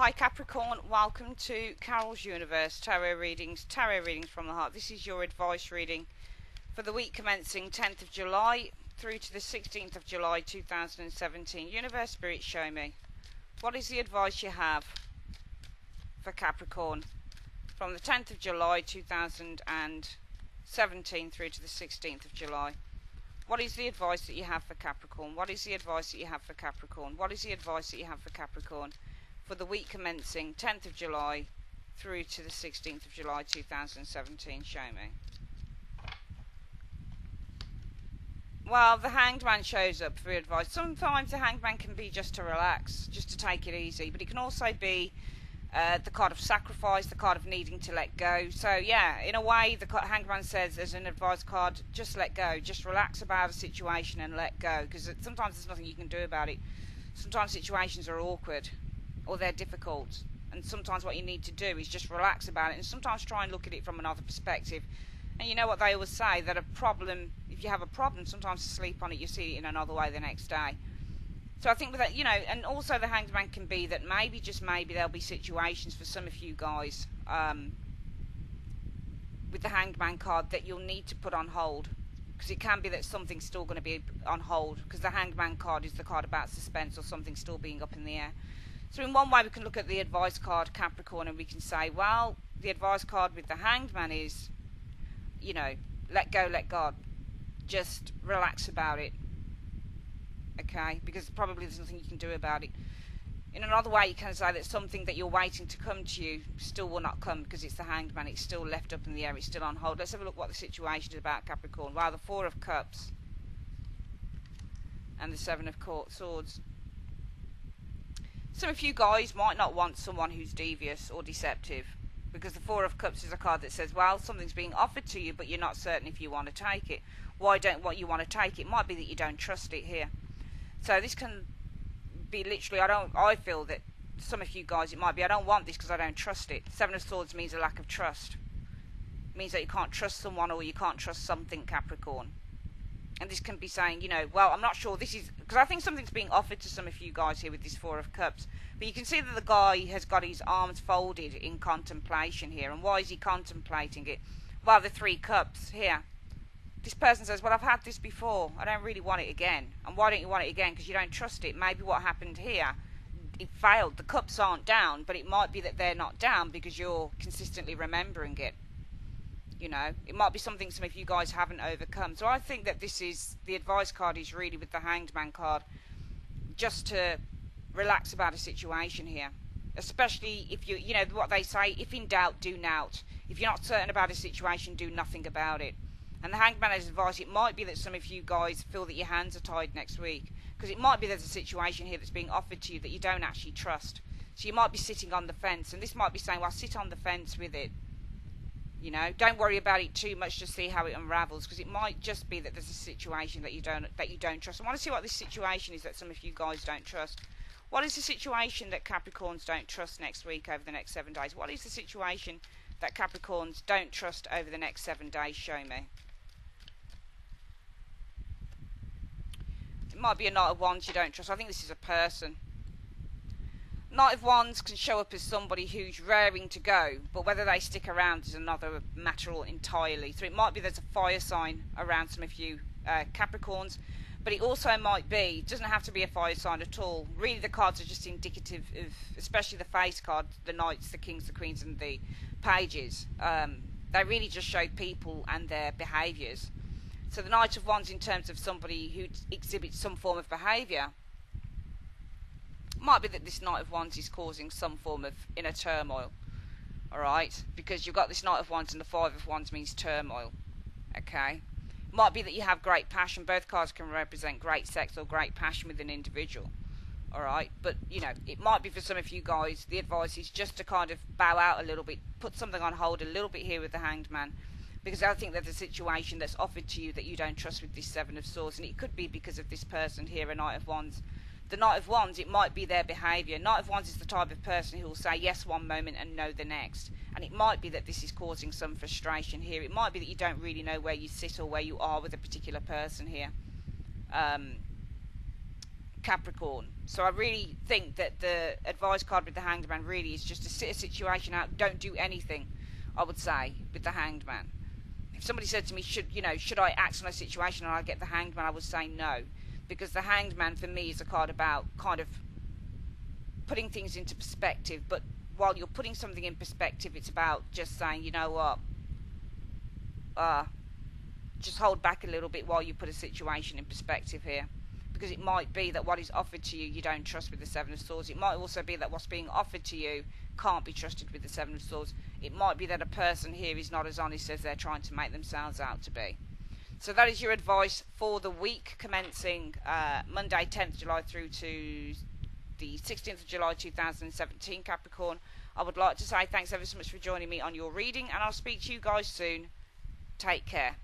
Hi Capricorn, welcome to Carol's Universe Tarot Readings from the Heart. This is your advice reading for the week commencing 10th of July through to the 16th of July 2017. Universe Spirit, show me. What is the advice you have for Capricorn from the 10th of July 2017 through to the 16th of July? What is the advice that you have for Capricorn? What is the advice that you have for Capricorn? What is the advice that you have for Capricorn for the week commencing 10th of July through to the 16th of July 2017? Show me. Well, the Hanged Man shows up for advice. Sometimes the Hanged Man can be just to relax, just to take it easy, but it can also be the card of sacrifice, the card of needing to let go. So yeah, in a way, the Hanged Man says as an advice card, just let go, just relax about a situation and let go, because sometimes there's nothing you can do about it. Sometimes situations are awkward or they're difficult, and sometimes what you need to do is just relax about it, and sometimes try and look at it from another perspective. And you know what they always say, that a problem, if you have a problem, sometimes to sleep on it, you see it in another way the next day. So I think with that, you know, and also the Hanged Man can be that maybe, just maybe, there'll be situations for some of you guys with the Hanged Man card that you'll need to put on hold, because it can be that something's still going to be on hold, because the Hanged Man card is the card about suspense or something still being up in the air. So in one way we can look at the advice card, Capricorn, and we can say, well, the advice card with the Hanged Man is, you know, let go, let God. Just relax about it. Okay? Because probably there's nothing you can do about it. In another way, you can say that something that you're waiting to come to you still will not come, because it's the Hanged Man. It's still left up in the air. It's still on hold. Let's have a look what the situation is about, Capricorn. Wow, the Four of Cups and the Seven of Swords. Some of you guys might not want someone who's devious or deceptive, because the Four of Cups is a card that says, well, something's being offered to you, but you're not certain if you want to take it. Why don't you want to take it? It might be that you don't trust it here. So this can be literally, I feel that some of you guys, it might be, I don't want this because I don't trust it. Seven of Swords means a lack of trust. It means that you can't trust someone, or you can't trust something, Capricorn. And this can be saying, you know, well, I'm not sure this is, because I think something's being offered to some of you guys here with this Four of Cups. But you can see that the guy has got his arms folded in contemplation here. And why is he contemplating it? Well, the Three Cups here. This person says, well, I've had this before. I don't really want it again. And why don't you want it again? Because you don't trust it. Maybe what happened here, it failed. The cups aren't down, but it might be that they're not down because you're consistently remembering it. You know, it might be something some of you guys haven't overcome. So I think that this is, the advice card is really with the Hanged Man card, just to relax about a situation here. Especially if you know what they say, if in doubt, do nout. If you're not certain about a situation, do nothing about it. And the Hanged Man has advice, it might be that some of you guys feel that your hands are tied next week, because it might be there's a situation here that's being offered to you that you don't actually trust. So you might be sitting on the fence, and this might be saying, well, sit on the fence with it. You know, don't worry about it too much to see how it unravels, because it might just be that there's a situation that you don't trust. I want to see what this situation is that some of you guys don't trust. What is the situation that Capricorns don't trust next week over the next 7 days? What is the situation that Capricorns don't trust over the next 7 days? Show me. It might be a Knight of Wands you don't trust. I think this is a person. Knight of Wands can show up as somebody who's raring to go, but whether they stick around is another matter entirely. So it might be there's a fire sign around some of you Capricorns, but it also might be, it doesn't have to be a fire sign at all. Really the cards are just indicative of, especially the face card, the Knights, the Kings, the Queens and the Pages. They really just show people and their behaviours. So the Knight of Wands in terms of somebody who exhibits some form of behaviour, might be that this Knight of Wands is causing some form of inner turmoil. Alright? Because you've got this Knight of Wands and the Five of Wands means turmoil. Okay? Might be that you have great passion. Both cards can represent great sex or great passion with an individual. Alright? But, you know, it might be for some of you guys, the advice is just to kind of bow out a little bit, put something on hold a little bit here with the Hanged Man. Because I think there's a situation that's offered to you that you don't trust with this Seven of Swords. And it could be because of this person here, a Knight of Wands. The Knight of Wands, it might be their behaviour. Knight of Wands is the type of person who will say yes one moment and no the next. And it might be that this is causing some frustration here. It might be that you don't really know where you sit or where you are with a particular person here. Capricorn. So I really think that the advice card with the Hanged Man really is just to sit a situation out. Don't do anything, I would say, with the Hanged Man. If somebody said to me, should I act on a situation and I get the Hanged Man, I would say no. Because the Hanged Man for me is a card about kind of putting things into perspective. But while you're putting something in perspective, it's about just saying, you know what, just hold back a little bit while you put a situation in perspective here. Because it might be that what is offered to you, you don't trust with the Seven of Swords. It might also be that what's being offered to you can't be trusted with the Seven of Swords. It might be that a person here is not as honest as they're trying to make themselves out to be. So that is your advice for the week commencing Monday 10th July through to the 16th of July 2017, Capricorn. I would like to say thanks ever so much for joining me on your reading, and I'll speak to you guys soon. Take care.